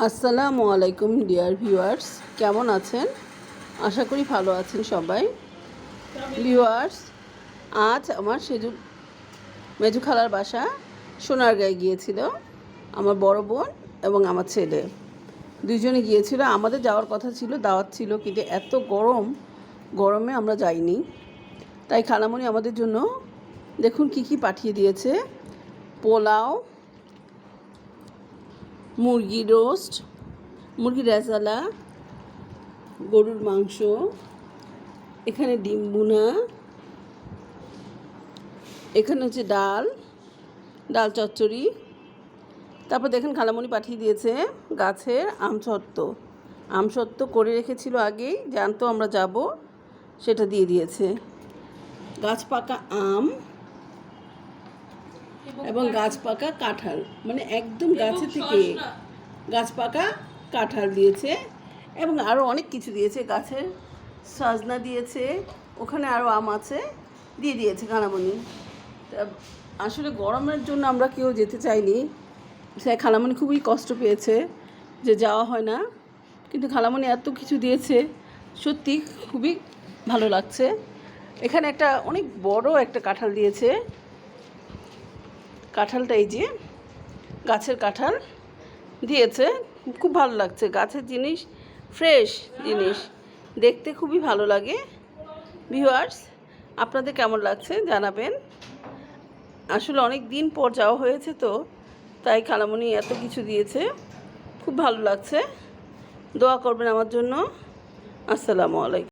আসসালামু আলাইকুম dear viewers, কেমন আছেন? আশা করি ভালো আছেন সবাই। ভিউয়ার্স, আজ আমার মেজু খালার বাসা সোনারগাঁয়ে গিয়েছিল আমার বড় বোন এবং আমার ছেলে, দুইজনে গিয়েছিল। আমাদের যাওয়ার কথা ছিল, দাওয়াত ছিল, কিন্তু এত গরমে আমরা যাইনি। তাই খালামণি আমাদের জন্য দেখুন কি পাঠিয়ে দিয়েছে: পোলাও, মুরগি রোস্ট, মুরগি রেজালা, গরুর মাংস, এখানে ডিম বুনা, এখানে হচ্ছে ডাল চচ্চড়ি। তারপর দেখেন খালামণি পাঠিয়ে দিয়েছে গাছের আমসত্ত্ব করে রেখেছিল আগেই, জানতো আমরা যাব, সেটা দিয়ে দিয়েছে। গাছ পাকা আম এবং গাছ পাকা কাঁঠাল, মানে একদম গাছে থেকে গাছ পাকা কাঁঠাল দিয়েছে, এবং আরও অনেক কিছু দিয়েছে। গাছের সজনা দিয়েছে, ওখানে আরও আম আছে, দিয়ে দিয়েছে খালামণি। আসলে গরমের জন্য আমরা কেউ যেতে চাইনি, সে খালামণি খুবই কষ্ট পেয়েছে যে যাওয়া হয় না, কিন্তু খালামণি এত কিছু দিয়েছে, সত্যি খুবই ভালো লাগছে। এখানে একটা অনেক বড় একটা কাঁঠাল দিয়েছে। কাঁঠালটা এই যে গাছের কাঁঠাল দিয়েছে, খুব ভালো লাগছে। গাছের জিনিস, ফ্রেশ জিনিস দেখতে খুবই ভালো লাগে। ভিউয়ার্স, আপনাদের কেমন লাগছে জানাবেন। আসলে অনেক দিন পর যাওয়া হয়েছে, তো তাই খালামণি এত কিছু দিয়েছে, খুব ভালো লাগছে। দোয়া করবেন আমার জন্য। আসসালামু আলাইকুম।